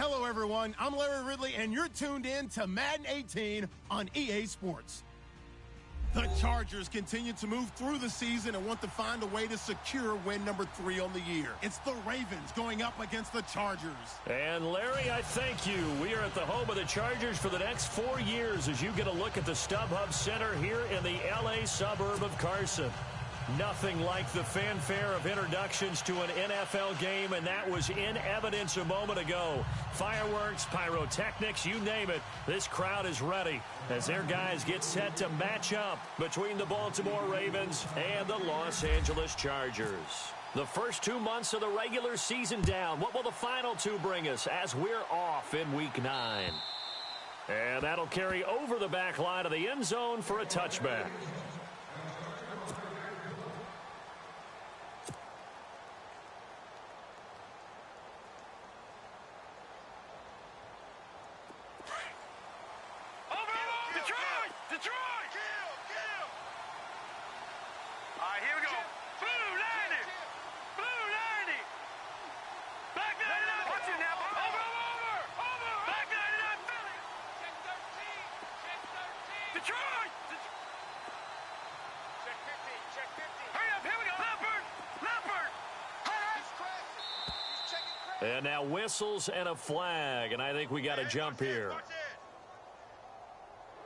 Hello, everyone. I'm Larry Ridley, and you're tuned in to Madden 18 on EA Sports. The Chargers continue to move through the season and want to find a way to secure win number 3 on the year. It's the Ravens going up against the Chargers. And Larry, I thank you. We are at the home of the Chargers for the next 4 years as you get a look at the StubHub Center here in the L.A. suburb of Carson. Nothing like the fanfare of introductions to an NFL game, and that was in evidence a moment ago. Fireworks, pyrotechnics, you name it. This crowd is ready as their guys get set to match up between the Baltimore Ravens and the Los Angeles Chargers. The first 2 months of the regular season down. What will the final 2 bring us as we're off in Week 9? And that'll carry over the back line of the end zone for a touchback. And now whistles and a flag, and I think we got to jump here.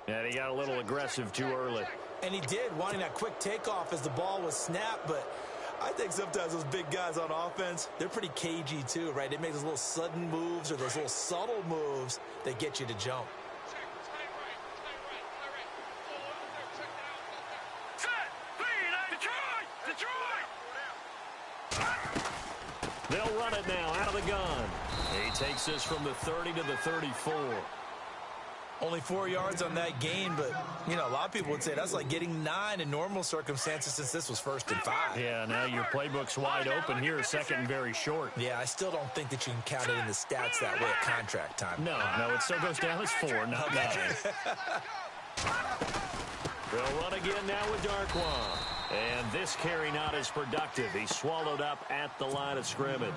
And he got a little aggressive too early. And he did, wanting that quick takeoff as the ball was snapped, but I think sometimes those big guys on offense, they're pretty cagey too, right? They make those little sudden moves or those little subtle moves that get you to jump. They'll run it now out of the gun. He takes this from the 30 to the 34. Only 4 yards on that gain, but, you know, a lot of people would say that's like getting 9 in normal circumstances since this was 1st and 5. Yeah, now your playbook's wide open here, second and very short. Yeah, I still don't think that you can count it in the stats that way at contract time. No, it still goes down as 4, not 9. They'll run again now with Darkwa. And this carry not as productive. He's swallowed up at the line of scrimmage.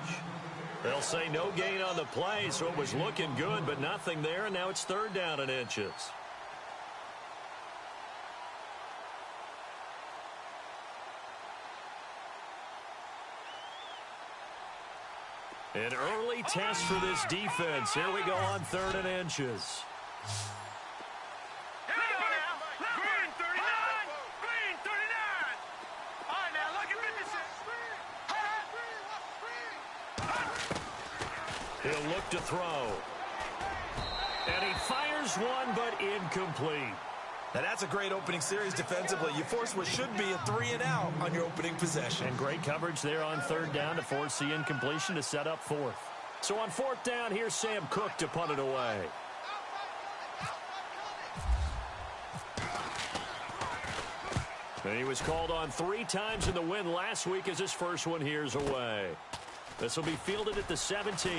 They'll say no gain on the play, so it was looking good, but nothing there, and now it's 3rd down and inches. An early test for this defense. Here we go on 3rd and inches. He'll look to throw. And he fires one, but incomplete. Now, that's a great opening series defensively. You force what should be a 3-and-out on your opening possession. And great coverage there on 3rd down to force the incompletion to set up 4th. So on 4th down, here's Sam Cook to punt it away. And he was called on 3 times in the win last week as his first one here's away. This will be fielded at the 17.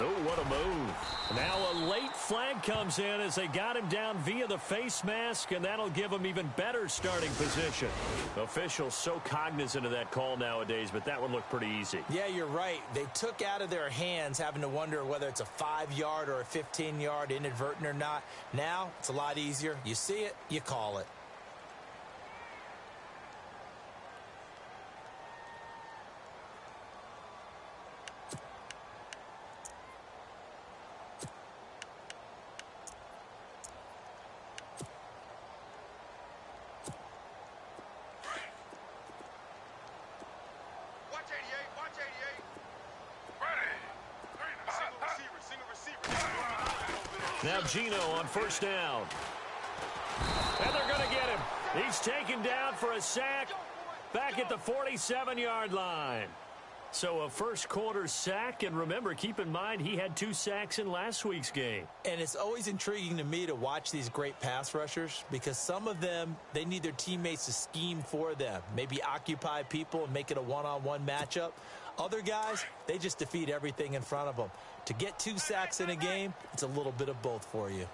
Oh, what a move. Now a late flag comes in as they got him down via the face mask, and that'll give him even better starting position. Officials so cognizant of that call nowadays, but that one looked pretty easy. Yeah, you're right. They took out of their hands having to wonder whether it's a 5-yard or a 15-yard inadvertent or not. Now it's a lot easier. You see it, you call it. Now Gino on 1st down. And they're going to get him. He's taken down for a sack back at the 47-yard line. So a first quarter sack, and remember, keep in mind he had 2 sacks in last week's game. And it's always intriguing to me to watch these great pass rushers because some of them, they need their teammates to scheme for them. Maybe occupy people and make it a one-on-one matchup. Other guys, they just defeat everything in front of them. To get 2 sacks in a game, it's a little bit of both for you.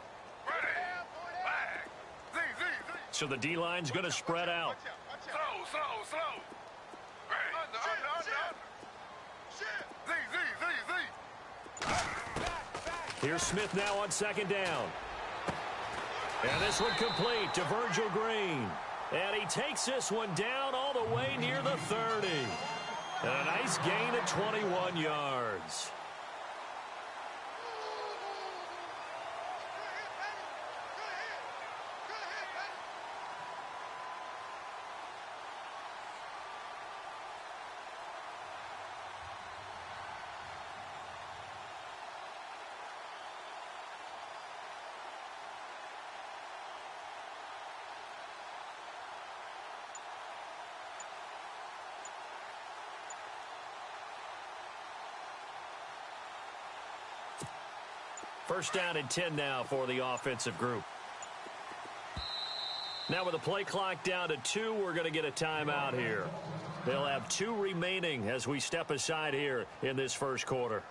So the D-line's going to spread out. Slow. Here's Smith now on second down. And this one complete to Virgil Green. And he takes this one down all the way near the 30. And a nice gain of 21 yards. First down and 10 now for the offensive group. Now with the play clock down to 2, we're going to get a timeout here. They'll have 2 remaining as we step aside here in this first quarter.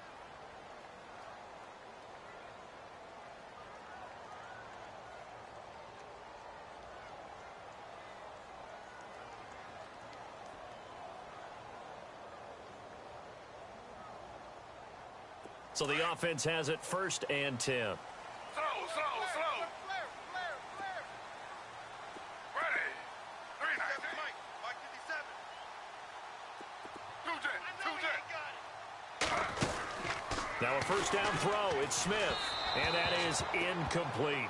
So the offense has it first and 10. Slow. Ready. 3-19. Mike 57. Now a first down throw. It's Smith. And that is incomplete.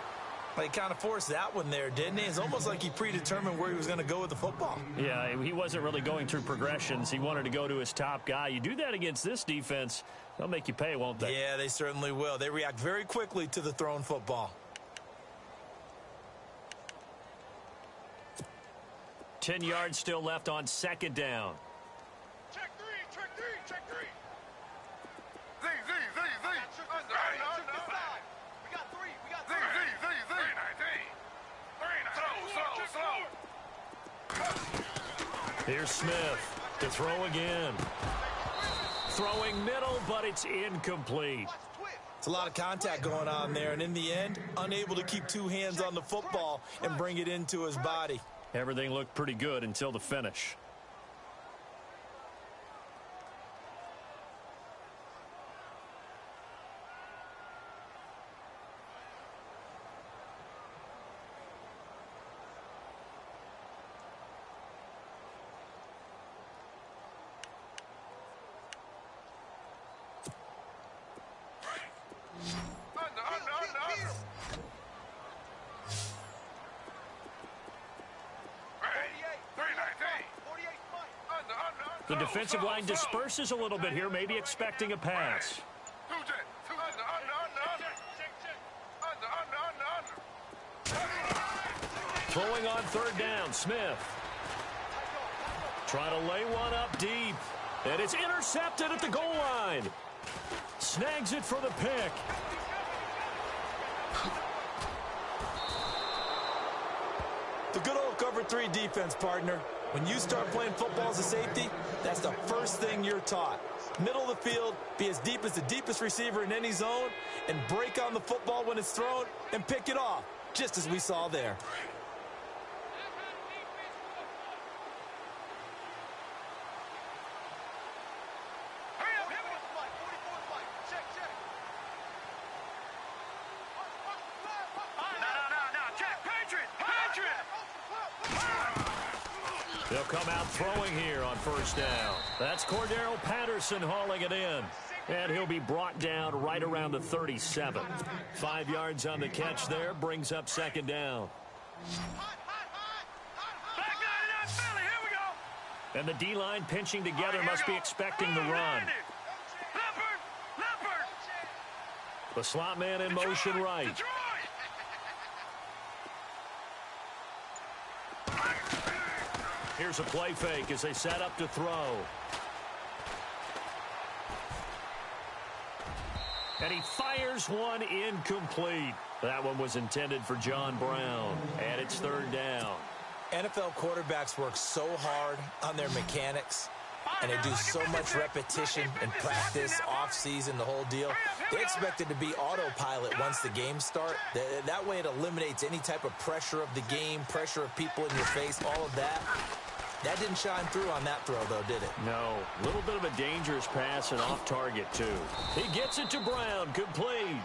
He kind of forced that one there, didn't he? It's almost like he predetermined where he was going to go with the football. Yeah, he wasn't really going through progressions. He wanted to go to his top guy. You do that against this defense, they'll make you pay, won't they? Yeah, they certainly will. They react very quickly to the thrown football. 10 yards still left on second down. Check three. Z. We got three. Z. 3-19. Slow. Here's Smith to throw again. Throwing middle, but it's incomplete. It's a lot of contact going on there, and in the end, unable to keep 2 hands on the football and bring it into his body. Everything looked pretty good until the finish. The defensive line disperses a little bit here, maybe expecting a pass. Throwing on third down, Smith. Trying to lay one up deep. And it's intercepted at the goal line. Snags it for the pick. The good old cover 3 defense, partner. When you start playing football as a safety, that's the first thing you're taught. Middle of the field, be as deep as the deepest receiver in any zone, and break on the football when it's thrown and pick it off, just as we saw there. They'll come out throwing here on first down. That's Cordero Patterson hauling it in. And he'll be brought down right around the 37. 5 yards on the catch there, brings up second down. And the D-line pinching together must be expecting the run. The slot man in motion right. Here's a play fake as they set up to throw. And he fires one incomplete. That one was intended for John Brown. And it's third down. NFL quarterbacks work so hard on their mechanics, and they do so much repetition and practice, off-season, the whole deal. They expect it to be autopilot once the games start. That way it eliminates any type of pressure of the game, pressure of people in your face, all of that. That didn't shine through on that throw, though, did it? No. A little bit of a dangerous pass and off target, too. He gets it to Brown. Complete.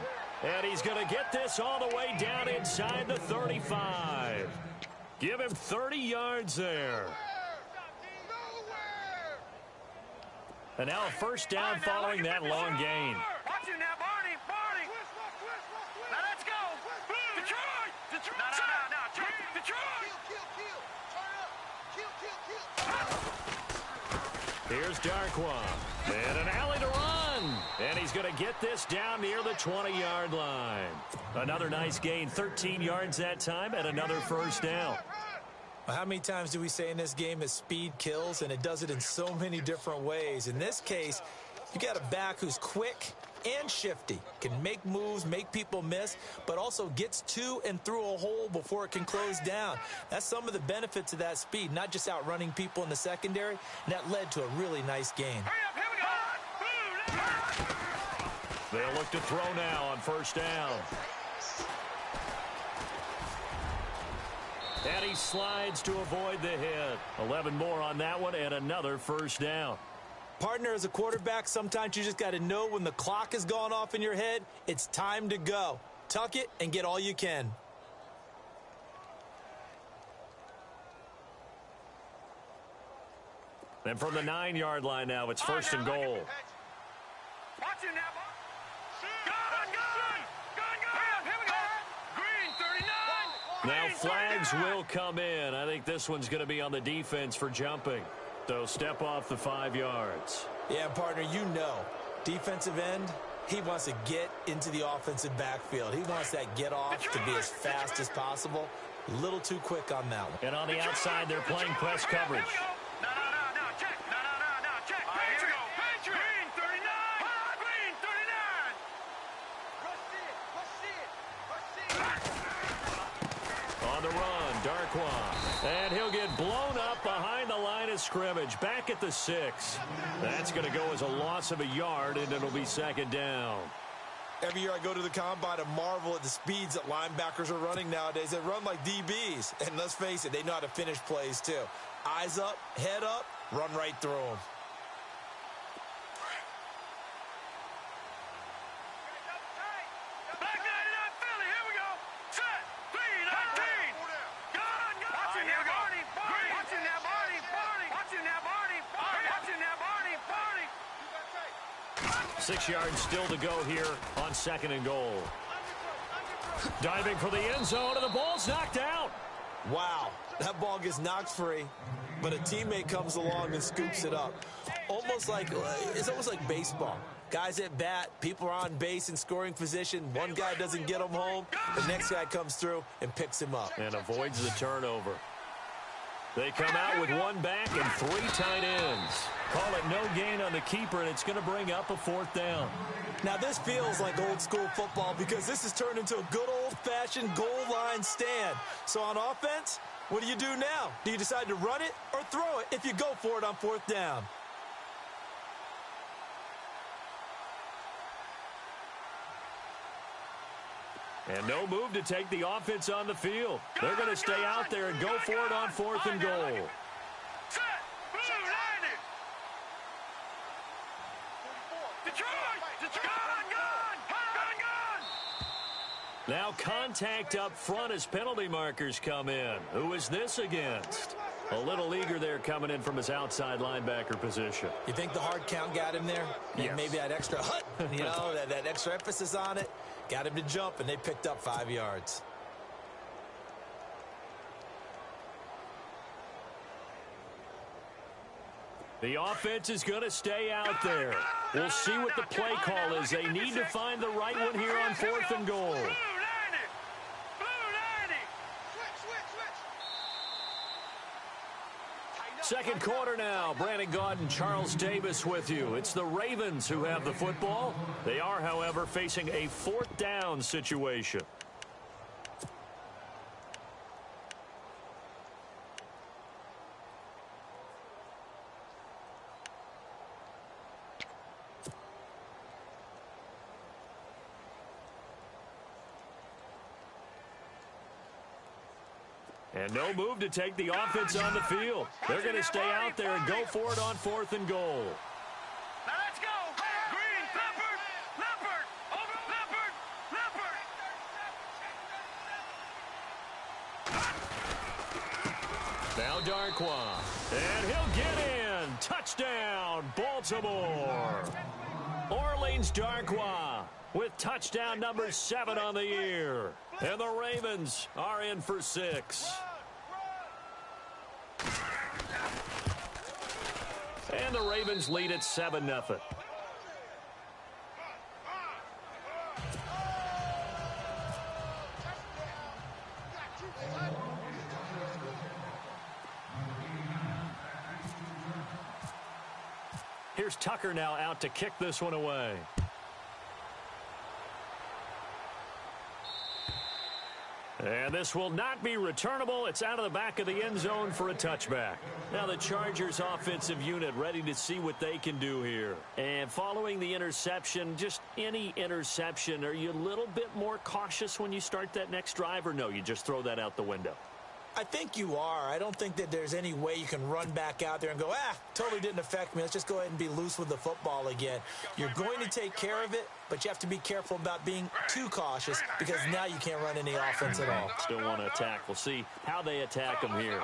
And he's going to get this all the way down inside the 35. Give him 30 yards there. And now a first down following that long gain. Watch him now, Barney. Barney. Now let's go. Detroit. Detroit. No. Detroit. Here's Darkwa. And an alley to run. And he's going to get this down near the 20-yard line. Another nice gain, 13 yards that time, and another first down. How many times do we say in this game that speed kills, and it does it in so many different ways? In this case, you got a back who's quick and shifty, can make moves, make people miss, but also gets to and through a hole before it can close down. That's some of the benefits of that speed, not just outrunning people in the secondary, and that led to a really nice gain. They'll look to throw now on first down. And he slides to avoid the hit. 11 more on that one and another first down. Partner, as a quarterback, sometimes you just got to know when the clock has gone off in your head, it's time to go. Tuck it and get all you can. And from the 9-yard line now, it's first and goal. Watch him now. Gun. Here we go. Green, 39. Now flags will come in. I think this one's going to be on the defense for jumping. So step off the 5 yards. Yeah, partner, you know, defensive end, he wants to get into the offensive backfield. He wants that get off to be as fast as possible. A little too quick on that one. And on the outside, they're playing press coverage. No, check. No, check. Patriot. Green, 39. Green, 39. On the run, Darkwa. And he'll get blown up behind the line of scrimmage. Back at the 6. That's going to go as a loss of a yard, and it'll be second down. Every year I go to the combine and marvel at the speeds that linebackers are running nowadays. They run like DBs. And let's face it, they know how to finish plays too. Eyes up, head up, run right through them. Back 99 Philly. Here we go. Set. 3-19. Gun. Watch him now, Barney. Watch him now, Barney. Watch him now, Barney. Watch him now, Barney. 6 yards still to go here on second and goal. Diving for the end zone, and the ball's knocked out. Wow, that ball gets knocked free, but a teammate comes along and scoops it up. It's almost like baseball. Guys at bat, people are on base in scoring position. One guy doesn't get him home. The next guy comes through and picks him up. And avoids the turnover. They come out with one back and 3 tight ends. Call it no gain on the keeper, and it's going to bring up a fourth down. Now, this feels like old school football because this has turned into a good old-fashioned goal line stand. So on offense, what do you do now? Do you decide to run it or throw it if you go for it on fourth down? And no move to take the offense on the field. They're going to stay out there and go for it on fourth and goal. Set. Blue 90. Detroit. Gun. Now contact up front as penalty markers come in. Who is this against? A little eager there coming in from his outside linebacker position. You think the hard count got him there? Yes. Maybe that extra that extra emphasis on it got him to jump, and they picked up 5 yards. The offense is going to stay out there. We'll see what the play call is. They need to find the right one here on fourth and goal. Blue 90. Second quarter now. Brandon Gaudin and Charles Davis with you. It's the Ravens who have the football. They are, however, facing a fourth down situation. And no move to take the offense on the field. They're going to stay out there and go for it on fourth and goal. Now let's go. Green, Leopard. Over Leopard. Now Darkwa. And he'll get in. Touchdown, Baltimore. Orleans Darkwa with touchdown number 7 on the year. And the Ravens are in for 6. And the Ravens lead at 7-0. Here's Tucker now out to kick this one away. And this will not be returnable. It's out of the back of the end zone for a touchback. Now the Chargers offensive unit ready to see what they can do here. And following the interception, just any interception, are you a little bit more cautious when you start that next drive, or no, you just throw that out the window? I think you are. I don't think that there's any way you can run back out there and go, totally didn't affect me. Let's just go ahead and be loose with the football again. You're going to take care of it, but you have to be careful about being too cautious because now you can't run any offense at all. Still want to attack. We'll see how they attack them here.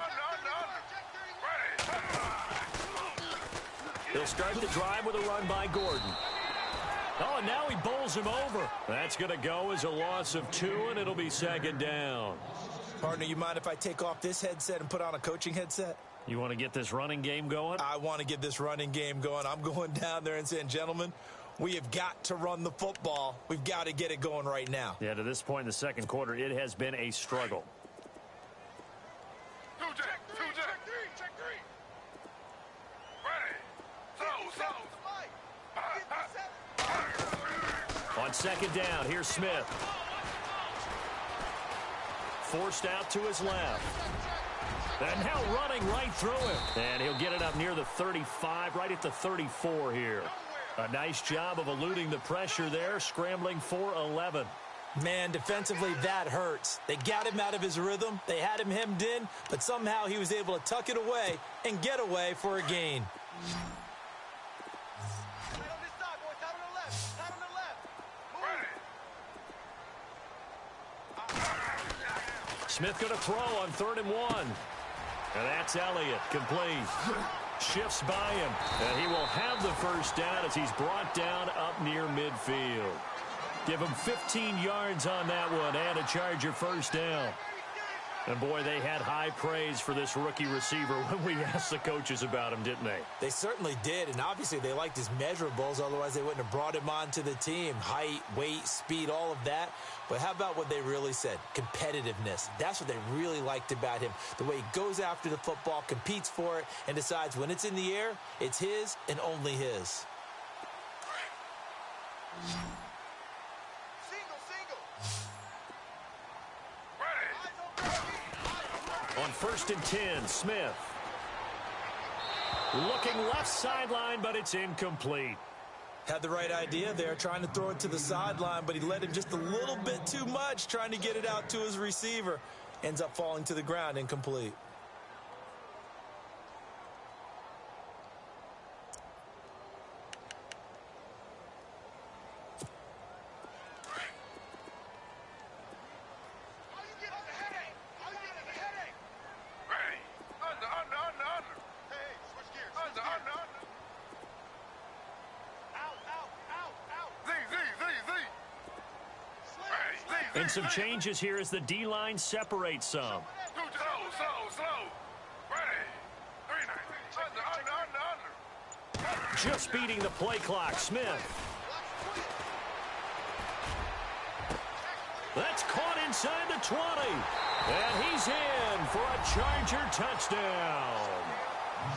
They'll start the drive with a run by Gordon. Oh, and now he bowls him over. That's going to go as a loss of 2, and it'll be 2nd down. Partner, you mind if I take off this headset and put on a coaching headset? You want to get this running game going? I want to get this running game going. I'm going down there and saying, gentlemen, we have got to run the football. We've got to get it going right now. Yeah, to this point in the second quarter, it has been a struggle. Check three. Ready. On 2nd down, here's Smith. Forced out to his left. And now running right through him. And he'll get it up near the 35, right at the 34 here. A nice job of eluding the pressure there, scrambling for 11. Man, defensively, that hurts. They got him out of his rhythm. They had him hemmed in, but somehow he was able to tuck it away and get away for a gain. Smith going to throw on 3rd and 1. And that's Elliott, complete. Shifts by him, and he will have the first down as he's brought down up near midfield. Give him 15 yards on that one and a Charger first down. And, boy, they had high praise for this rookie receiver when we asked the coaches about him, didn't they? They certainly did, and obviously they liked his measurables. Otherwise, they wouldn't have brought him onto the team. Height, weight, speed, all of that. But how about what they really said? Competitiveness. That's what they really liked about him. The way he goes after the football, competes for it, and decides when it's in the air, it's his and only his. On 1st and 10, Smith. Looking left sideline, but it's incomplete. Had the right idea there, trying to throw it to the sideline, but he led him just a little bit too much, trying to get it out to his receiver. Ends up falling to the ground, incomplete. And some changes here as the D-line separates some. Slow. Ready. Just beating the play clock, Smith. That's caught inside the 20. And he's in for a Charger touchdown.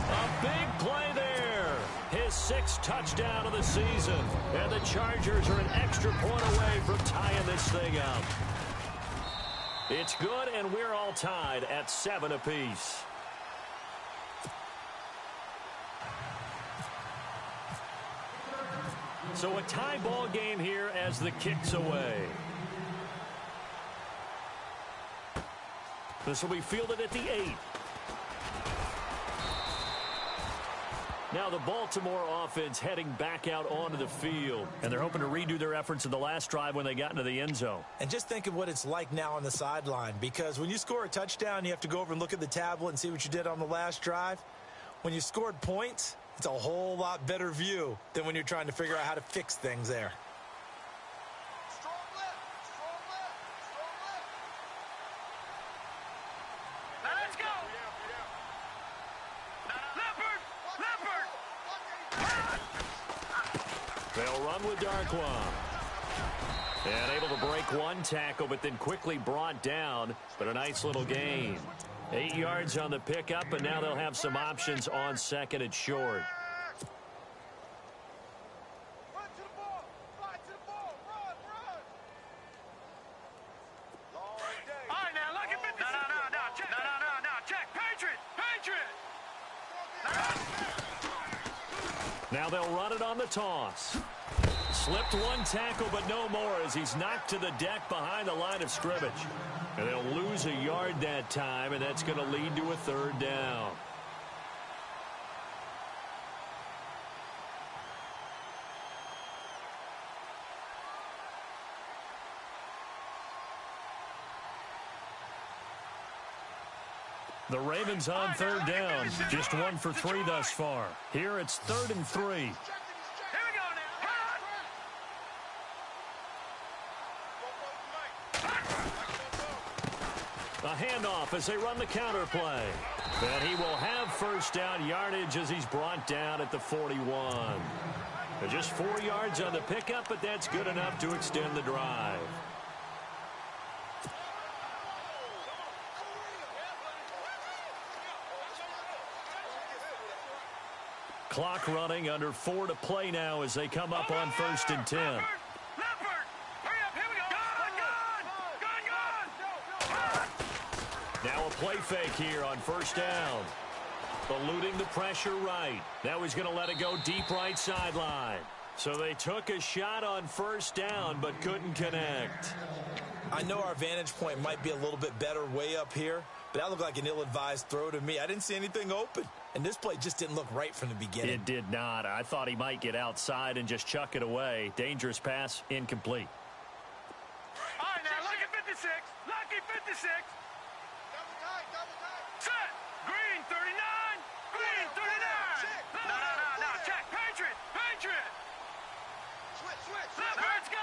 A big play there. His 6th touchdown of the season. And the Chargers are an extra point away from tying this thing up. It's good, and we're all tied at 7 apiece. So a tie ball game here as the kick's away. This will be fielded at the 8. Now the Baltimore offense heading back out onto the field. And they're hoping to redo their efforts in the last drive when they got into the end zone. And just think of what it's like now on the sideline, because when you score a touchdown, you have to go over and look at the tablet and see what you did on the last drive. When you scored points, it's a whole lot better view than when you're trying to figure out how to fix things there. They'll run with Darkwa. And able to break one tackle, but then quickly brought down. But a nice little gain. 8 yards on the pickup, and now they'll have some options on second and short. Run to the ball. Fly to the ball. Run, run. Long day. All right, now, look at 56. No. Check. No. Check. Patriot. Now they'll run it on the toss. Slipped one tackle, but no more as he's knocked to the deck behind the line of scrimmage. And they'll lose a yard that time, and that's going to lead to a third down. The Ravens on third down. Just 1 for 3 thus far. Here it's 3rd and 3. A handoff as they run the counter play. And he will have first down yardage as he's brought down at the 41. Just 4 yards on the pickup, but that's good enough to extend the drive. Clock running, under 4 to play now as they come up on 1st and 10. Now a play fake here on first down. Eluding the pressure right. Now he's going to let it go deep right sideline. So they took a shot on first down but couldn't connect. I know our vantage point might be a little bit better way up here, but that looked like an ill-advised throw to me. I didn't see anything open, and this play just didn't look right from the beginning. It did not. I thought he might get outside and just chuck it away. Dangerous pass, incomplete. All right, now, lucky 56. Lucky 56. Double time. Set. Green 39. Green 39. No. Check. Patriot. Switch. Let's go.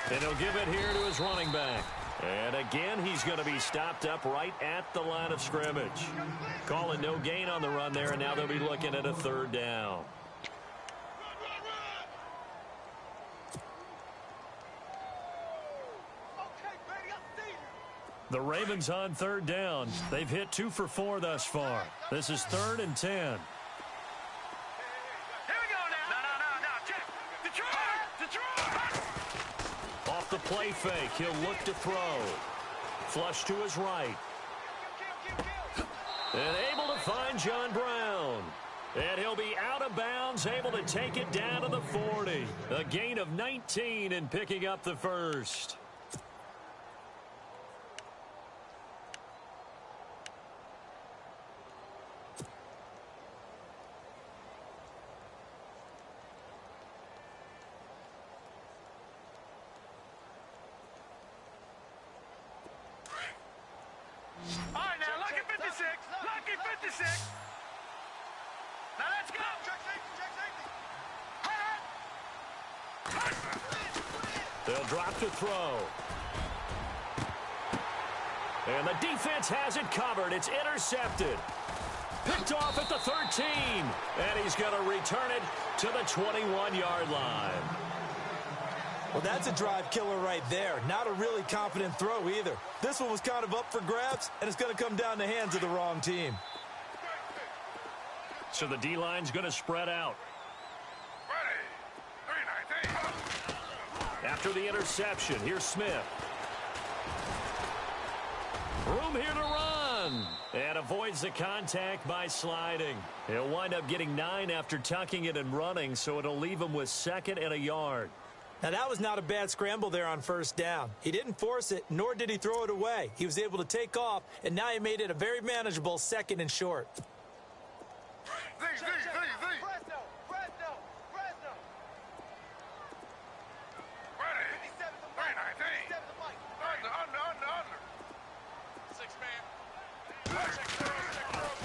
And he'll give it here to his running back. And again, he's going to be stopped up right at the line of scrimmage. Calling no gain on the run there, and now they'll be looking at a third down. The Ravens on third down. They've hit 2 for 4 thus far. This is 3rd and 10. Here we go now. No. Check. Detroit. Off the play fake, he'll look to throw. Flush to his right. And able to find John Brown. And he'll be out of bounds, able to take it down to the 40. A gain of 19 and picking up the first. All right, now, lucky 56. Lucky 56. Now, let's go. Check safety. They'll drop to throw. And the defense has it covered. It's intercepted. Picked off at the 13. And he's going to return it to the 21-yard line. Well, that's a drive killer right there. Not a really confident throw either. This one was kind of up for grabs, and it's going to come down the hands of the wrong team. So the D-line's going to spread out. Ready. 3-19. After the interception, here's Smith. Room here to run. And avoids the contact by sliding. He'll wind up getting 9 after tucking it and running, so it'll leave him with 2nd and a yard. Now, that was not a bad scramble there on first down. He didn't force it, nor did he throw it away. He was able to take off, and now he made it a very manageable 2nd and short.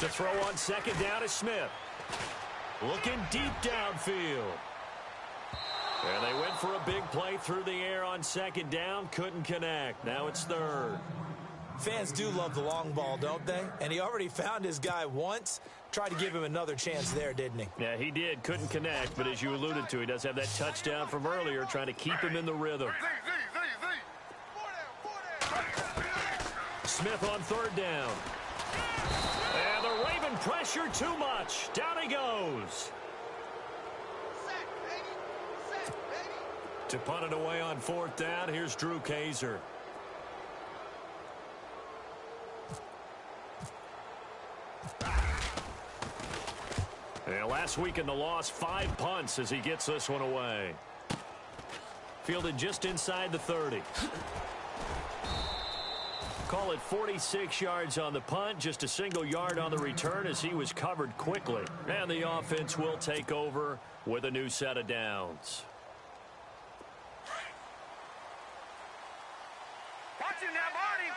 To throw on second down is Smith. Looking deep downfield. And they went for a big play through the air on second down. Couldn't connect. Now it's third. Fans do love the long ball, don't they? And he already found his guy once. Tried to give him another chance there, didn't he? Yeah, he did. Couldn't connect, but as you alluded to, he does have that touchdown from earlier, trying to keep him in the rhythm. Smith on third down. And the Raven pressure too much. Down he goes. To punt it away on fourth down, here's Drew Kaiser. And last week in the loss, 5 punts as he gets this one away. Fielded just inside the 30. Call it 46 yards on the punt, just a single yard on the return as he was covered quickly. And the offense will take over with a new set of downs. Watch him now, Barney.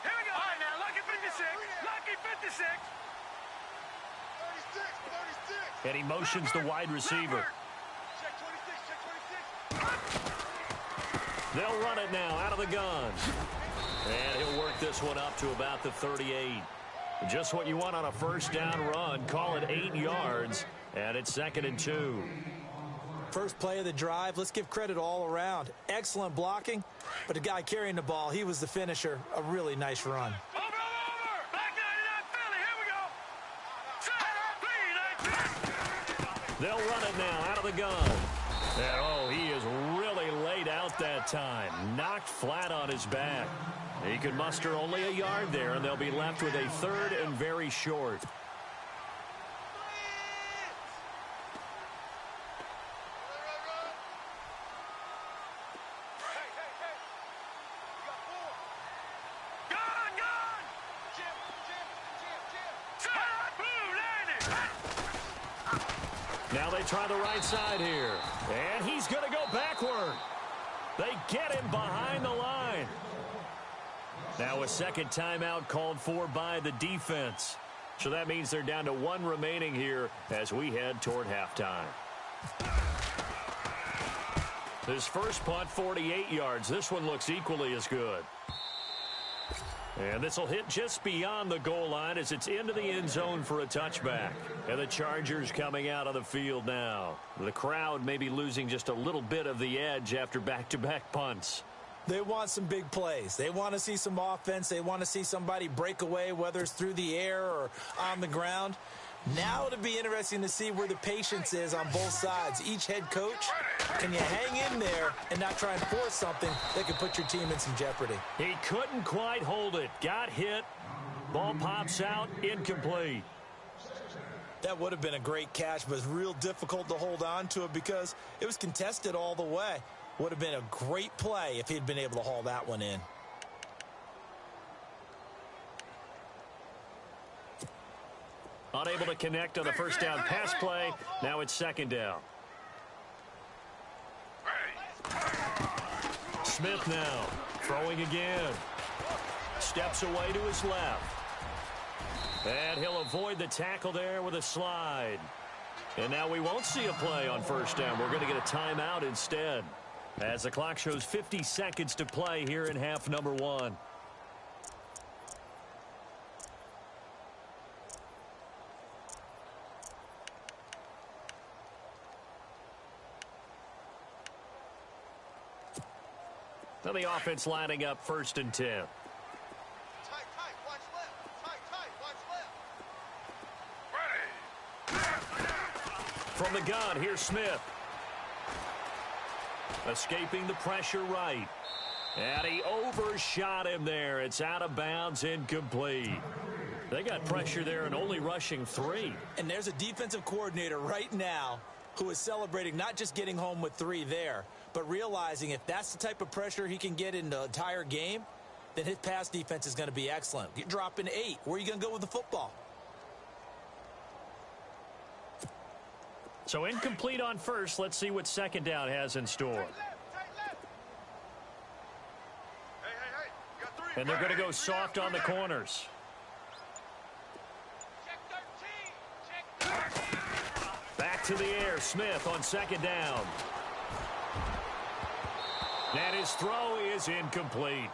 Here we go. All right, now, lucky 56. Lucky 56. 36. And he motions the wide receiver. Check 26. They'll run it now out of the gun. And he'll work this one up to about the 38. Just what you want on a first down run. Call it 8 yards. And it's 2nd and 2. First play of the drive. Let's give credit all around. Excellent blocking. But the guy carrying the ball, he was the finisher. A really nice run. Over. Back 99 Philly. Here we go. They'll run it now out of the gun. And, oh, he is really laid out that time. Knocked flat on his back. He could muster only a yard there, and they'll be left with a 3rd and very short. Now they try the right side here. And he's going to go backward. They get him behind the line. Now a second timeout called for by the defense. So that means they're down to 1 remaining here as we head toward halftime. His first punt, 48 yards. This one looks equally as good. And this will hit just beyond the goal line as it's into the end zone for a touchback. And the Chargers coming out of the field now. The crowd may be losing just a little bit of the edge after back-to-back punts. They want some big plays. They want to see some offense. They want to see somebody break away, whether it's through the air or on the ground. Now it'll be interesting to see where the patience is on both sides. Each head coach, can you hang in there and not try and force something that could put your team in some jeopardy? He couldn't quite hold it. Got hit. Ball pops out. Incomplete. That would have been a great catch, but it's real difficult to hold on to it because it was contested all the way. Would have been a great play if he'd been able to haul that one in. Unable to connect on the first down pass play. Now it's 2nd down. Smith now throwing again. Steps away to his left. And he'll avoid the tackle there with a slide. And now we won't see a play on first down. We're going to get a timeout instead, as the clock shows 50 seconds to play here in half number 1. Now the offense lining up 1st and 10. Tight, watch left. Tight, watch left. From the gun, here's Smith. Escaping the pressure right. And he overshot him there. It's out of bounds, incomplete. They got pressure there and only rushing 3. And there's a defensive coordinator right now who is celebrating not just getting home with 3 there, but realizing if that's the type of pressure he can get in the entire game, then his pass defense is going to be excellent. You're dropping 8. Where are you going to go with the football? So incomplete on first. Let's see what 2nd down has in store. Hey, you got 3. And they're going to go soft on the corners. to the air. Smith on second down. And his throw is incomplete.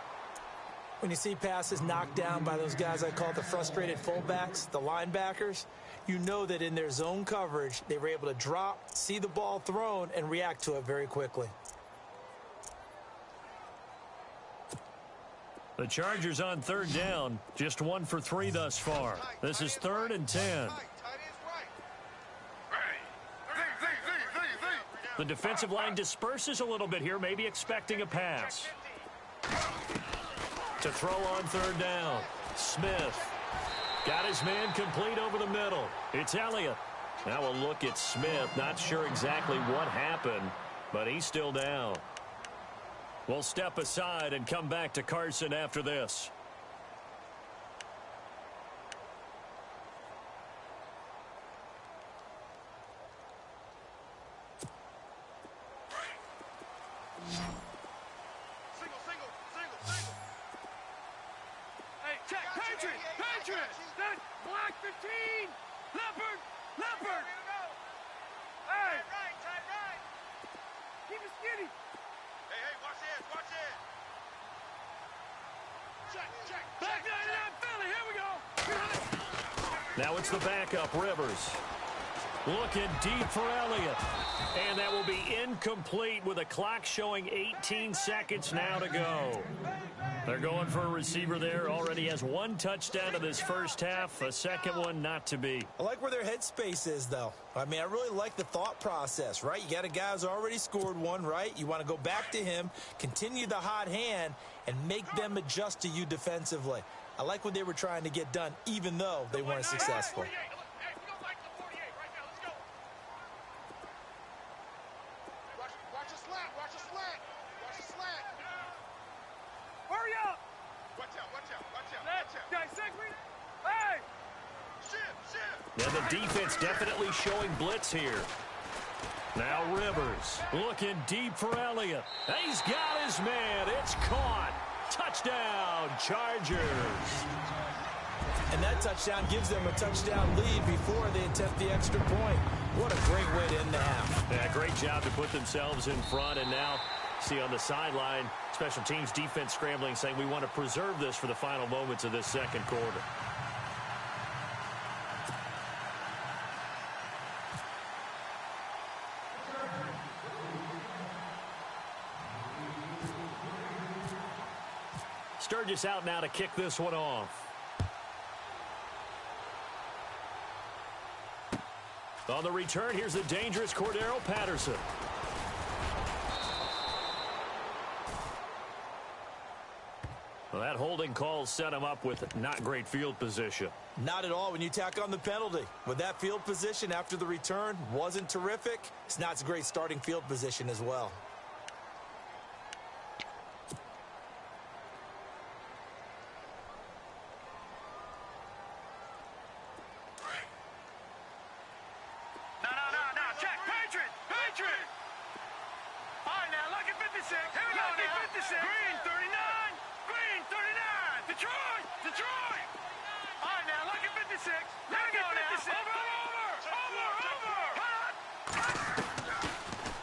When you see passes knocked down by those guys I call the frustrated fullbacks, the linebackers, you know that in their zone coverage, they were able to drop, see the ball thrown, and react to it very quickly. The Chargers on third down, just 1 for 3 thus far. This is 3rd and 10. The defensive line disperses a little bit here, maybe expecting a pass. To throw on third down, Smith got his man complete over the middle. It's Elliott. Now a look at Smith. Not sure exactly what happened, but he's still down. We'll step aside and come back to Carson after this. Block 15! Leopard! Leopard! Hey! Tight right! Keep it skinny! Hey, watch this! Watch it! Check! Back 99 Philly, here we go! Now it's the backup, Rivers. Looking deep for Elliott. And that will be incomplete with a clock showing 18 seconds now to go. They're going for a receiver there. Already has 1 touchdown in this first half. A second one not to be. I like where their headspace is, though. I mean, I really like the thought process, right? You got a guy who's already scored 1, right? You want to go back to him, continue the hot hand, and make them adjust to you defensively. I like what they were trying to get done, even though they weren't successful. And the defense definitely showing blitz here. Now Rivers looking deep for Elliott. He's got his man. It's caught. Touchdown, Chargers. And that touchdown gives them a touchdown lead before they attempt the extra point. What a great way to end the half. Yeah, great job to put themselves in front. And now, see on the sideline, special teams defense scrambling, saying we want to preserve this for the final moments of this second quarter. Sturgis out now to kick this one off. On the return, here's the dangerous Cordero Patterson. Well, that holding call set him up with not great field position. Not at all when you tack on the penalty. With that field position after the return wasn't terrific. It's not a great starting field position as well.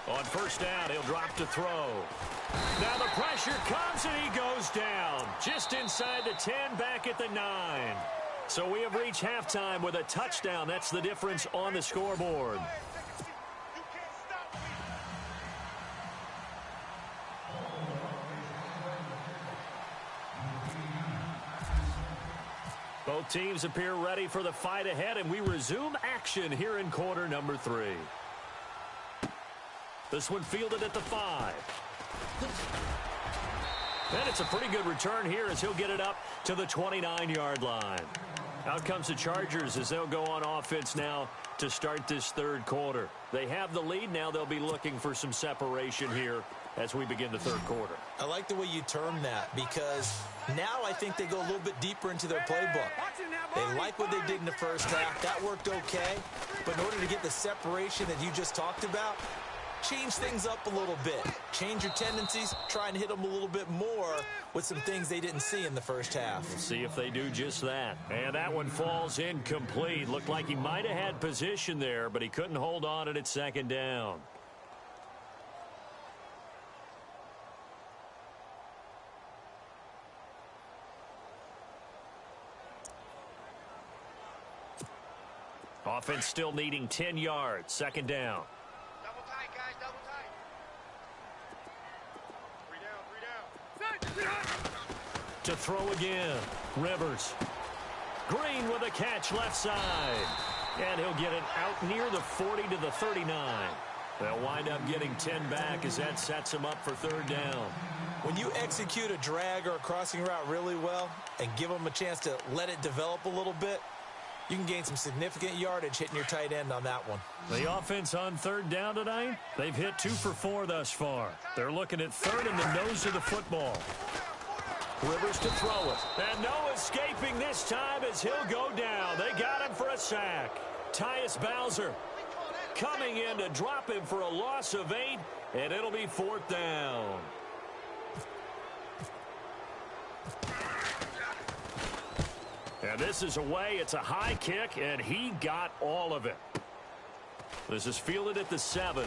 On first down, he'll drop to throw. Now the pressure comes and he goes down. Just inside the 10, back at the 9. So we have reached halftime with a touchdown. That's the difference on the scoreboard. Both teams appear ready for the fight ahead, and we resume action here in quarter number 3. This one fielded at the 5. And it's a pretty good return here as he'll get it up to the 29-yard line. Out comes the Chargers as they'll go on offense now to start this third quarter. They have the lead. Now they'll be looking for some separation here as we begin the third quarter. I like the way you term that because now I think they go a little bit deeper into their playbook. They like what they did in the first half. That worked okay. But in order to get the separation that you just talked about, change things up a little bit. Change your tendencies, try and hit them a little bit more with some things they didn't see in the first half. We'll see if they do just that. And that one falls incomplete. Looked like he might have had position there, but he couldn't hold on at second down. Offense still needing 10 yards. Second down. Double tight, guys. Double tight. 3 down. 3 down. To throw again. Rivers. Green with a catch left side. And he'll get it out near the 40 to the 39. They'll wind up getting 10 back as that sets them up for third down. When you execute a drag or a crossing route really well and give them a chance to let it develop a little bit, you can gain some significant yardage hitting your tight end on that one. The offense on third down tonight, they've hit 2 for 4 thus far. They're looking at third in the nose of the football. Rivers to throw it. And no escaping this time as he'll go down. They got him for a sack. Tyus Bowser coming in to drop him for a loss of 8, and it'll be fourth down. And this is away. It's a high kick, and he got all of it. This is fielded at the 7.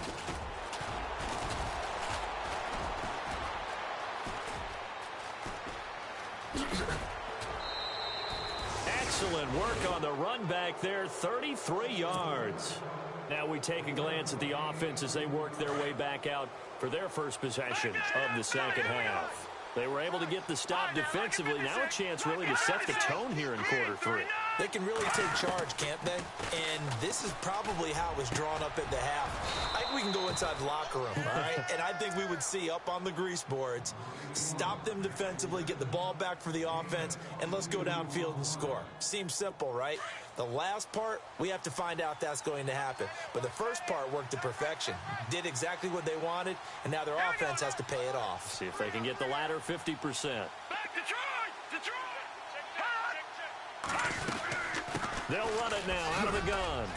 Excellent work on the run back there, 33 yards. Now we take a glance at the offense as they work their way back out for their first possession of the second half. They were able to get the stop defensively. Now a chance really to set the tone here in quarter 3. They can really take charge, can't they? And this is probably how it was drawn up at the half. I think we can go inside the locker room, all right? And I think we would see up on the grease boards, stop them defensively, get the ball back for the offense, and let's go downfield and score. Seems simple, right? The last part, we have to find out that's going to happen. But the first part worked to perfection. Did exactly what they wanted, and now their offense has to pay it off. See if they can get the latter 50%. Back Detroit! Detroit! They'll run it now out of the gun.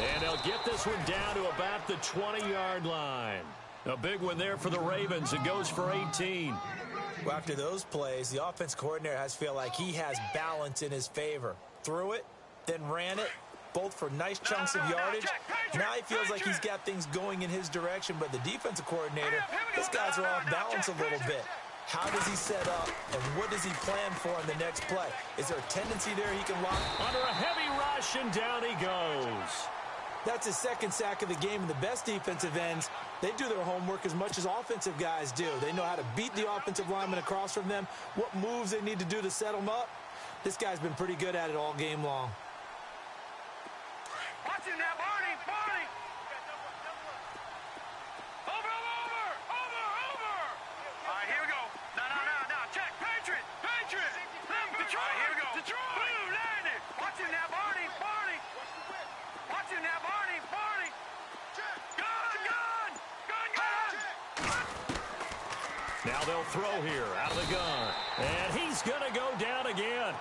And they'll get this one down to about the 20-yard line. A big one there for the Ravens. It goes for 18. Well, after those plays, the offense coordinator has to feel like he has balance in his favor. Threw it, then ran it, both for nice chunks of yardage. Now he feels like he's got things going in his direction, but the defensive coordinator, his guys are off balance a little bit. How does he set up, and what does he plan for in the next play? Is there a tendency there he can lock? Under a heavy rush, and down he goes. That's his second sack of the game, and the best defensive ends, they do their homework as much as offensive guys do. They know how to beat the offensive lineman across from them, what moves they need to do to set them up. This guy's been pretty good at it all game long. Watch it now, Barney! Barney! Over! All right, here we go. Now. Check. Patriot! Detroit! All right, here we go. Detroit! Blue, landed! Watch it now, Barney! Watch it now, Barney! Gun! Now they'll throw here out of the gun. And he's going to go down again.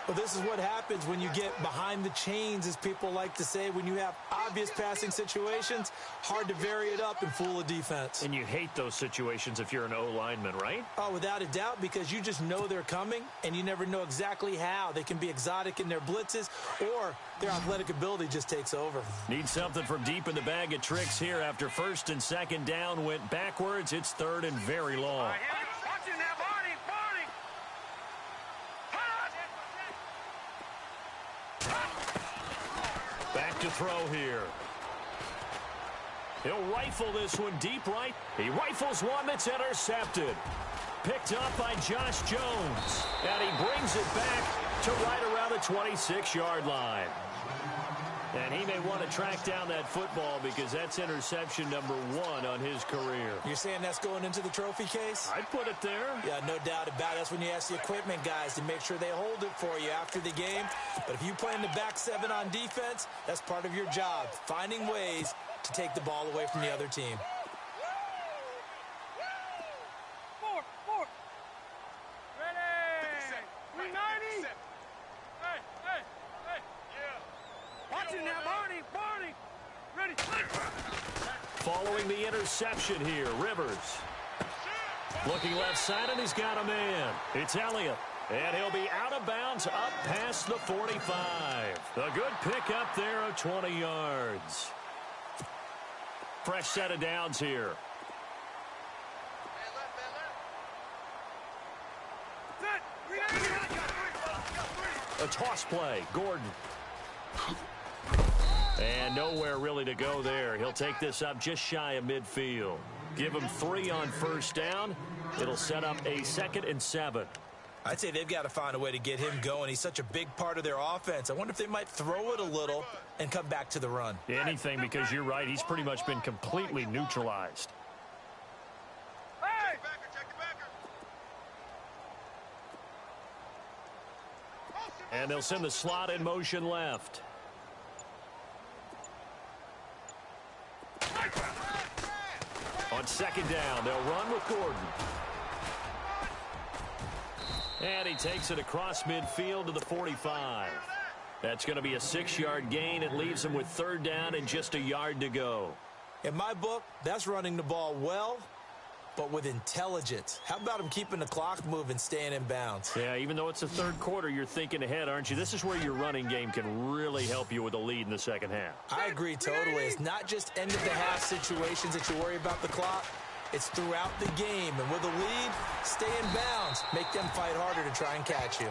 Well, this is what happens when you get behind the chains, as people like to say. When you have obvious passing situations, hard to vary it up and fool a defense. And you hate those situations if you're an O-lineman, right? Oh, without a doubt, because you just know they're coming, and you never know exactly how. They can be exotic in their blitzes, or their athletic ability just takes over. Need something from deep in the bag of tricks here after first and second down went backwards. It's third and very long. All right, here we go. Watch it now, Barney! Back to throw here. He'll rifle this one deep right. He rifles one that's intercepted. Picked up by Josh Jones. And he brings it back to right around the 26-yard line. And he may want to track down that football because that's interception number 1 on his career. You're saying that's going into the trophy case? I'd put it there. Yeah, no doubt about it. That's when you ask the equipment guys to make sure they hold it for you after the game. But if you play in the back 7 on defense, that's part of your job, finding ways to take the ball away from the other team. Four. Ready. 390. Hey. Yeah. Watch it now, Barney. Following the interception here, Rivers. Looking left side, and he's got a man. It's Elliott. And he'll be out of bounds up past the 45. A good pickup there of 20 yards. Fresh set of downs here. A toss play, Gordon. And nowhere really to go there. He'll take this up just shy of midfield. Give him 3 on first down. It'll set up a 2nd and 7. I'd say they've got to find a way to get him going. He's such a big part of their offense. I wonder if they might throw it a little and come back to the run. Anything, because you're right. He's pretty much been completely neutralized. And they'll send the slot in motion left. On 2nd down, they'll run with Gordon. And he takes it across midfield to the 45. That's going to be a 6-yard gain. It leaves him with 3rd down and just a yard to go. In my book, that's running the ball well, but with intelligence. How about him keeping the clock moving, staying in bounds? Yeah, even though it's the 3rd quarter, you're thinking ahead, aren't you? This is where your running game can really help you with a lead in the 2nd half. I agree totally. It's not just end-of-the-half situations that you worry about the clock. It's throughout the game. And with a lead, stay in bounds. Make them fight harder to try and catch you.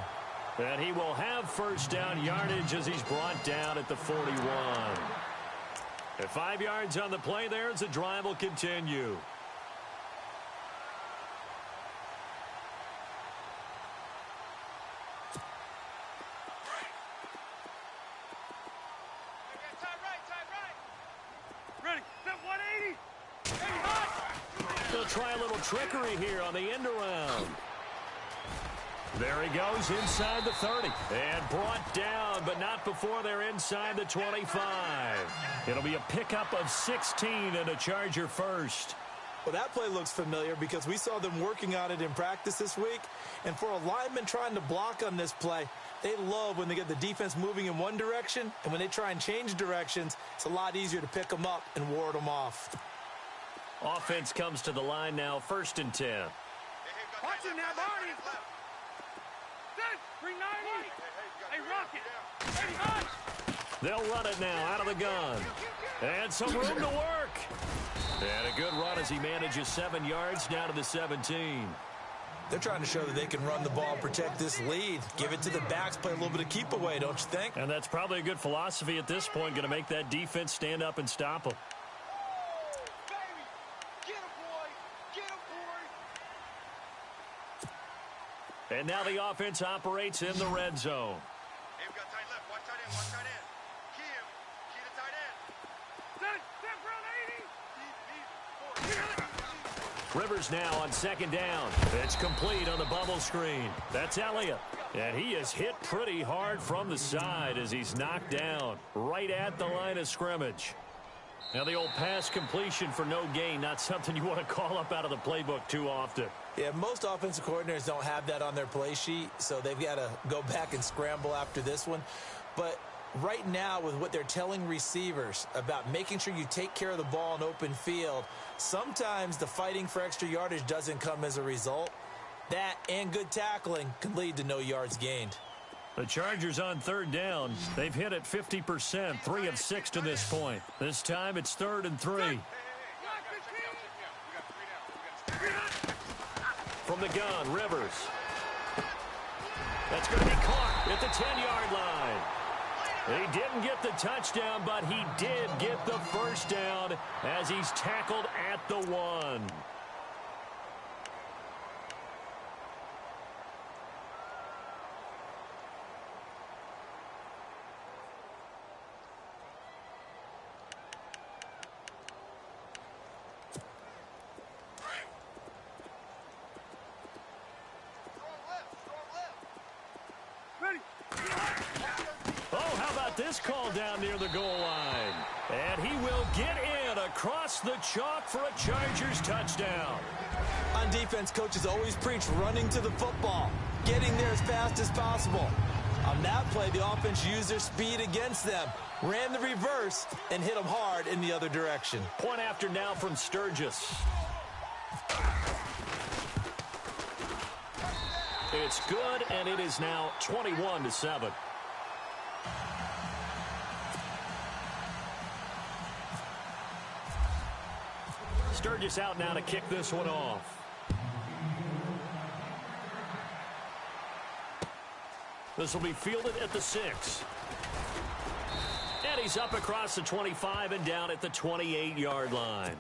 And he will have 1st down yardage as he's brought down at the 41. At 5 yards on the play there as the drive will continue. They'll try a little trickery here on the end around. There he goes inside the 30. And brought down, but not before they're inside the 25. It'll be a pickup of 16 and a Charger first. Well, that play looks familiar because we saw them working on it in practice this week. And for a lineman trying to block on this play, they love when they get the defense moving in one direction. And when they try and change directions, it's a lot easier to pick them up and ward them off. Offense comes to the line now, 1st and 10. Watch him now, Barney. Bring 90. Hey, Rocket. They'll run it now out of the gun. And some room to work. And a good run as he manages 7 yards down to the 17. They're trying to show that they can run the ball and protect this lead. Give it to the backs, play a little bit of keep away, don't you think? And that's probably a good philosophy at this point, going to make that defense stand up and stop them. And now the offense operates in the red zone. Hey, we got tight left. Watch tight end. Watch tight end. Key him. Key the tight end. Rivers now on 2nd down. It's complete on the bubble screen. That's Elliott. And he is hit pretty hard from the side as he's knocked down right at the line of scrimmage. Now the old pass completion for no gain, not something you want to call up out of the playbook too often. Yeah, most offensive coordinators don't have that on their play sheet, so they've got to go back and scramble after this one. But right now, with what they're telling receivers about making sure you take care of the ball in open field, sometimes the fighting for extra yardage doesn't come as a result. That and good tackling can lead to no yards gained. The Chargers on 3rd down. They've hit it 50%, 3 of 6 to this point. This time it's 3rd and 3. From the gun, Rivers. That's going to be caught at the 10-yard line. He didn't get the touchdown, but he did get the 1st down as he's tackled at the 1. This call down near the goal line. And he will get in across the chalk for a Chargers touchdown. On defense, coaches always preach running to the football, getting there as fast as possible. On that play, the offense used their speed against them, ran the reverse, and hit them hard in the other direction. Point after now from Sturgis. It's good, and it is now 21-7. Sturgis out now to kick this one off. This will be fielded at the 6. And he's up across the 25 and down at the 28-yard line.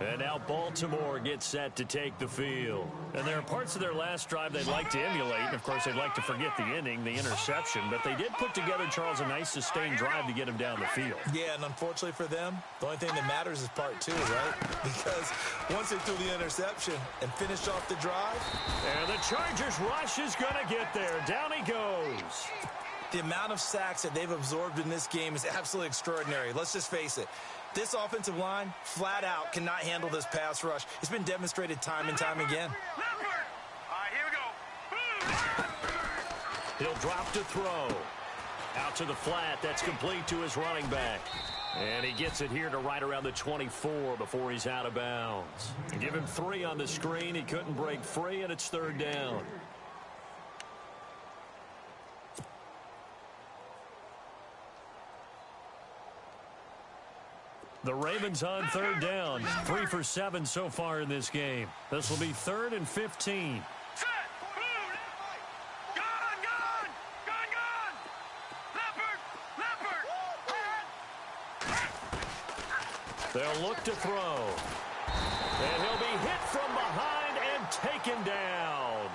And now Baltimore gets set to take the field. And there are parts of their last drive they'd like to emulate. And, of course, they'd like to forget the inning, the interception. But they did put together, Charles, a nice sustained drive to get him down the field. Yeah, and unfortunately for them, the only thing that matters is part 2, right? Because once they threw the interception and finished off the drive. And the Chargers rush is going to get there. Down he goes. The amount of sacks that they've absorbed in this game is absolutely extraordinary. Let's just face it. This offensive line, flat out, cannot handle this pass rush. It's been demonstrated time and time again. He'll drop to throw. Out to the flat. That's complete to his running back. And he gets it here to right around the 24 before he's out of bounds. Give him 3 on the screen. He couldn't break free, and it's 3rd down. The Ravens on 3rd down. 3 for 7 so far in this game. This will be 3rd and 15. They'll look to throw. And he'll be hit from behind and taken down.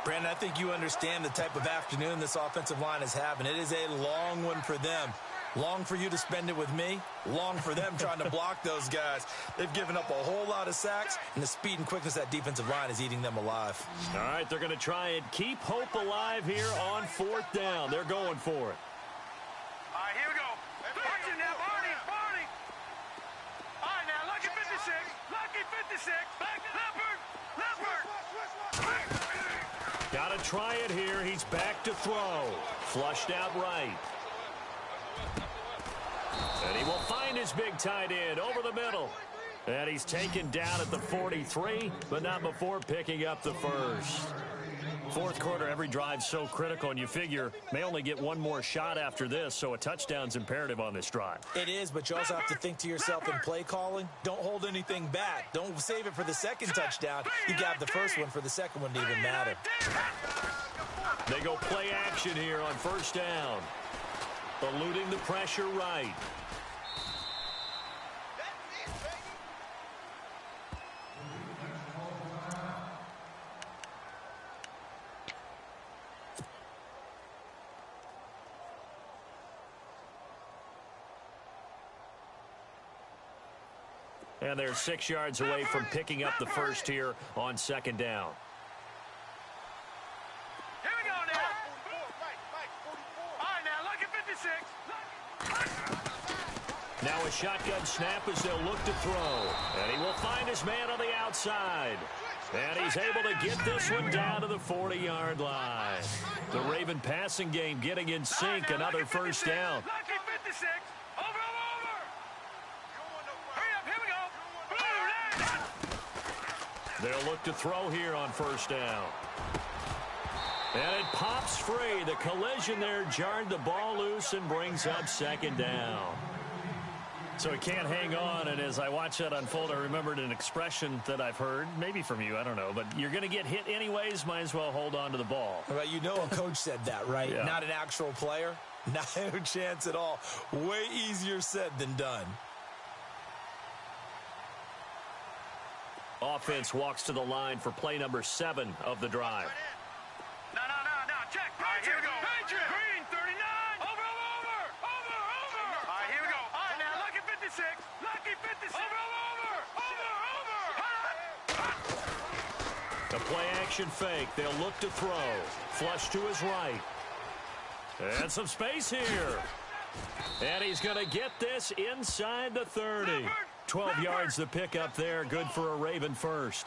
Brandon, I think you understand the type of afternoon this offensive line is having. It is a long one for them. Long for you to spend it with me. Long for them trying to block those guys. They've given up a whole lot of sacks, and the speed and quickness of that defensive line is eating them alive. All right, they're going to try and keep hope alive here on 4th down. They're going for it. All right, here we go. Watch it now, Barney. All right, now, lucky 56. Lucky 56. Leopard. Got to try it here. He's back to throw. Flushed out right. And he will find his big tight end over the middle. And he's taken down at the 43, but not before picking up the first. 4th quarter, every drive so critical, and you figure may only get one more shot after this, so a touchdown's imperative on this drive. It is, but you also have to think to yourself in play calling, don't hold anything back. Don't save it for the second touchdown. You got the first one for the second one to even matter. They go play action here on 1st down. Eluding the pressure right. And they're 6 yards away from picking up the first here on 2nd down. Here we go now. All right, now, lucky 56. Now a shotgun snap as they'll look to throw. And he will find his man on the outside. And he's able to get this one down to the 40-yard line. The Raven passing game getting in sync. Another 1st down. Lucky 56. Over. Hurry up, here we go. They'll look to throw here on 1st down. And it pops free. The collision there jarred the ball loose and brings up 2nd down. So he can't hang on, and as I watch that unfold, I remembered an expression that I've heard, maybe from you, I don't know, but you're going to get hit anyways, might as well hold on to the ball. Well, you know a coach said that, right? Yeah. Not an actual player. No chance at all. Way easier said than done. Offense walks to the line for play number 7 of the drive. No. Check. All right, here we go. Green 39. Over. All right, here we go. All right, now, lucky 56. Lucky 56. Over. A play action fake. They'll look to throw. Flush to his right. And some space here. And he's going to get this inside the 30. 12 yards to pick up there. Good for a Raven first.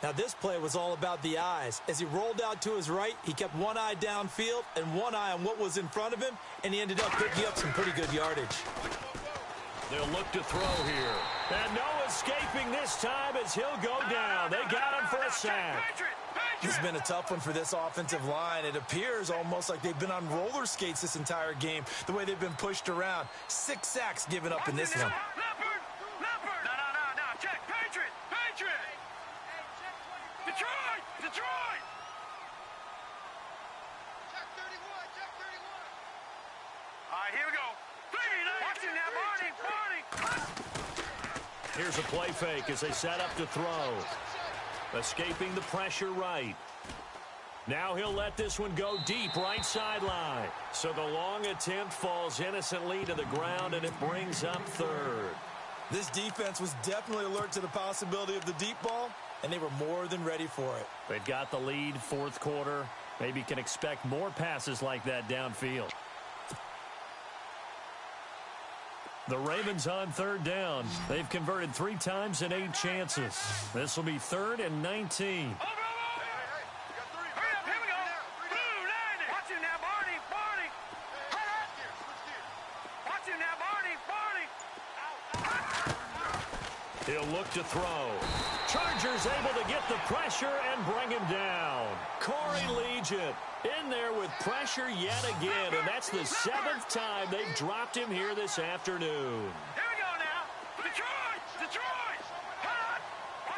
Now, this play was all about the eyes. As he rolled out to his right, he kept one eye downfield and one eye on what was in front of him, and he ended up picking up some pretty good yardage. They'll look to throw here. And no escaping this time as he'll go down. They got him for a sack. This has been a tough one for this offensive line. It appears almost like they've been on roller skates this entire game, the way they've been pushed around. 6 sacks given up in this one. Detroit! All right, here we go. Watch him now, Barney. Here's a play fake as they set up to throw. Escaping the pressure right. Now he'll let this one go deep right sideline. So the long attempt falls innocently to the ground, and it brings up third. This defense was definitely alert to the possibility of the deep ball, and they were more than ready for it. They've got the lead, fourth quarter. Maybe can expect more passes like that downfield. The Ravens on third down. They've converted 3 times in 8 chances. This will be 3rd and 19. He'll look to throw. Chargers able to get the pressure and bring him down. Corey Legion in there with pressure yet again, and that's the 7th time they've dropped him here this afternoon. Here we go now. Detroit!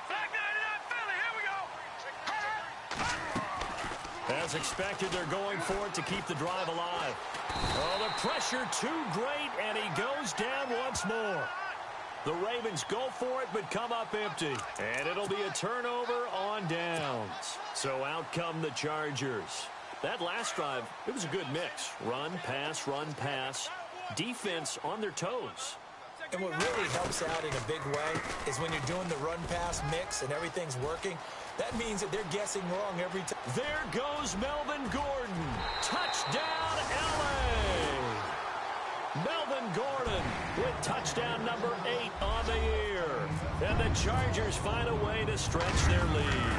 Back 99 Philly, here we go. As expected, they're going for it to keep the drive alive. Oh, the pressure too great, and he goes down once more. The Ravens go for it, but come up empty. And it'll be a turnover on downs. So out come the Chargers. That last drive, it was a good mix. Run, pass. Defense on their toes. And what really helps out in a big way is when you're doing the run-pass mix and everything's working, that means that they're guessing wrong every time. There goes Melvin Gordon. Touchdown, L.A. Melvin Gordon with touchdown number 8 on the year. And the Chargers find a way to stretch their lead.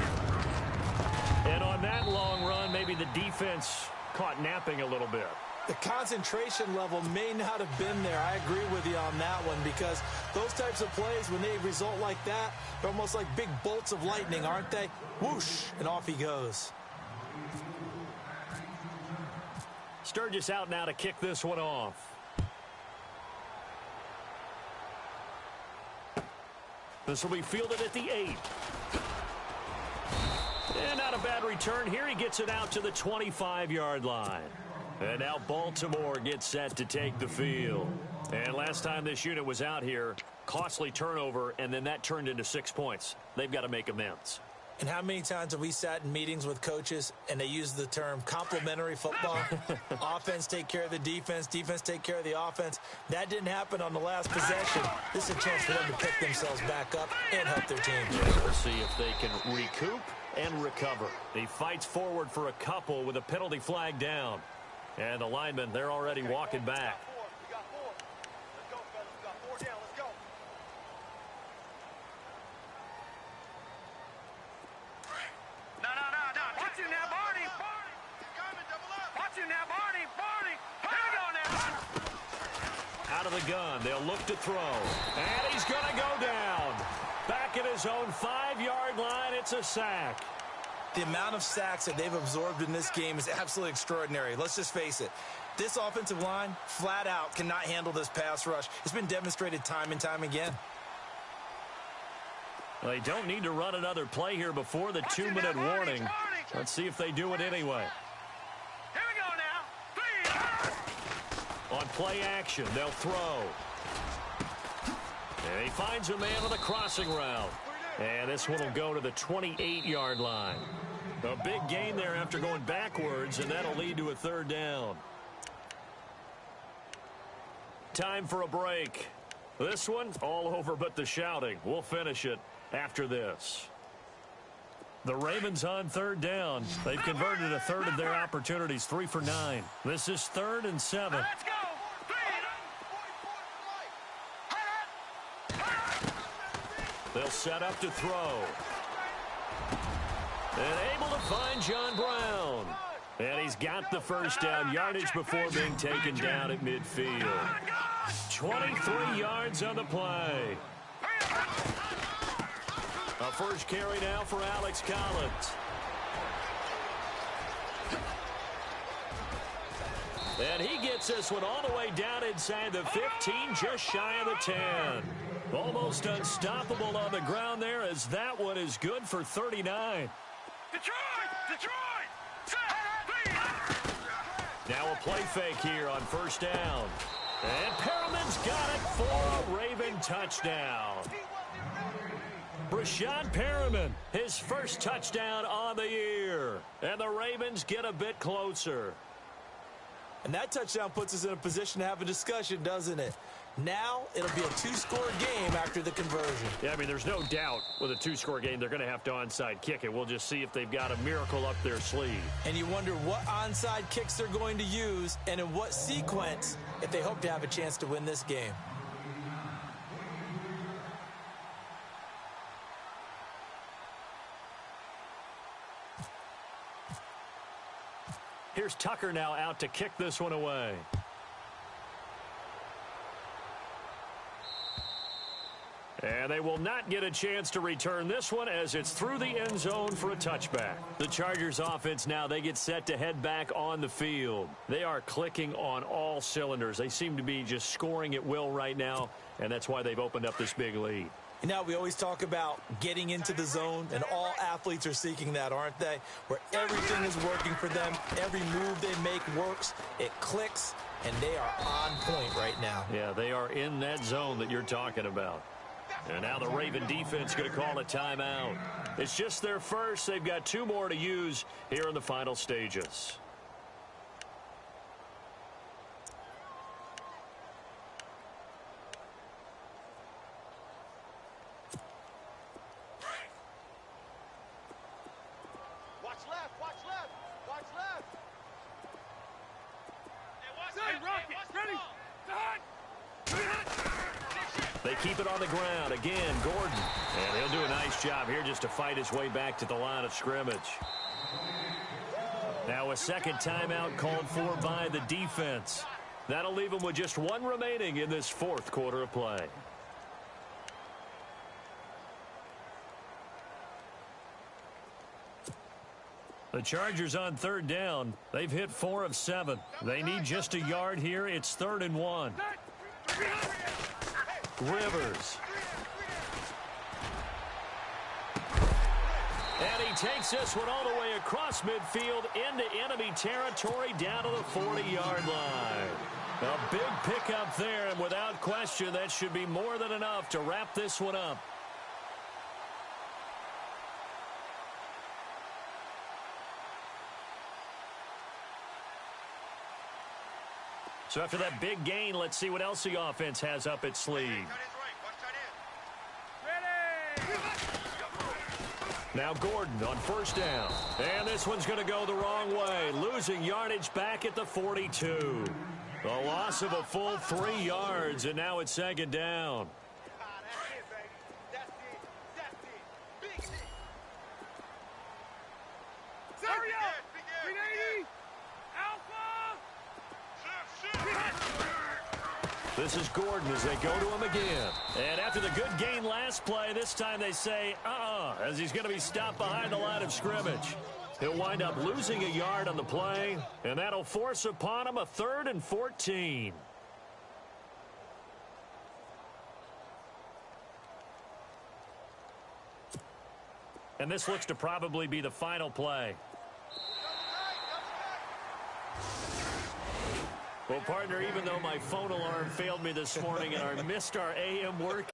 And on that long run, maybe the defense caught napping a little bit. The concentration level may not have been there. I agree with you on that one, because those types of plays, when they result like that, they're almost like big bolts of lightning, aren't they? Whoosh, and off he goes. Sturgis out now to kick this one off. This will be fielded at the 8. And not a bad return here. He gets it out to the 25-yard line. And now Baltimore gets set to take the field. And last time this unit was out here, costly turnover, and then that turned into 6 points. They've got to make amends. And how many times have we sat in meetings with coaches and they use the term complementary football? Offense take care of the defense, defense take care of the offense. That didn't happen on the last possession. This is a chance for them to pick themselves back up and help their team. Yeah, we'll see if they can recoup and recover. He fights forward for a couple with a penalty flag down. And the linemen, they're already walking back. Out of the gun, they'll look to throw. And he's going to go down. Back at his own 5-yard line, it's a sack. The amount of sacks that they've absorbed in this game is absolutely extraordinary. Let's just face it. This offensive line, flat out, cannot handle this pass rush. It's been demonstrated time and time again. Well, they don't need to run another play here before the 2-minute warning. Let's see if they do it anyway. Here we go now. On play action, they'll throw. And he finds a man on the crossing route. And this one will go to the 28-yard line. A big gain there after going backwards, and that'll lead to a 3rd down. Time for a break. This one, all over but the shouting. We'll finish it after this. The Ravens on 3rd down. They've converted a third of their opportunities, 3 for 9. This is 3rd and 7. Let's go. They'll set up to throw. And able to find John Brown. And he's got the first down yardage before being taken down at midfield. 23 yards on the play. A first carry now for Alex Collins. And he gets this one all the way down inside the 15, just shy of the 10. Almost unstoppable on the ground there, as that one is good for 39. Detroit! Now a play fake here on first down. And Perriman's got it for a Raven touchdown. Brashad Perriman, his first touchdown on the year. And the Ravens get a bit closer. And that touchdown puts us in a position to have a discussion, doesn't it? Now it'll be a two-score game after the conversion. Yeah, I mean, there's no doubt with a two-score game they're going to have to onside kick it. We'll just see if they've got a miracle up their sleeve. And you wonder what onside kicks they're going to use and in what sequence if they hope to have a chance to win this game. Here's Tucker now out to kick this one away. And they will not get a chance to return this one as it's through the end zone for a touchback. The Chargers offense now, they get set to head back on the field. They are clicking on all cylinders. They seem to be just scoring at will right now, and that's why they've opened up this big lead. You know, we always talk about getting into the zone, and all athletes are seeking that, aren't they? Where everything is working for them, every move they make works, it clicks, and they are on point right now. Yeah, they are in that zone that you're talking about. And now the Raven defense going to call a timeout. It's just their first. They've got two more to use here in the final stages. Watch left. Hey, Rocket, ready? They keep it on the ground. Again, Gordon. And he'll do a nice job here just to fight his way back to the line of scrimmage. Now a second timeout called for by the defense. That'll leave them with just one remaining in this fourth quarter of play. The Chargers on third down. They've hit 4 of 7. They need just a yard here. It's 3rd and 1. Rivers. And he takes this one all the way across midfield into enemy territory down to the 40-yard line. A big pickup there, and without question, that should be more than enough to wrap this one up. So after that big gain, let's see what else the offense has up its sleeve. Now Gordon on first down. And this one's going to go the wrong way. Losing yardage back at the 42. A loss of a full 3 yards, and now it's second down. This is Gordon as they go to him again. And after the good gain last play, this time they say, as he's going to be stopped behind the line of scrimmage. He'll wind up losing a yard on the play, and that'll force upon him a 3rd and 14. And this looks to probably be the final play. Well, partner, even though my phone alarm failed me this morning and I missed our AM work,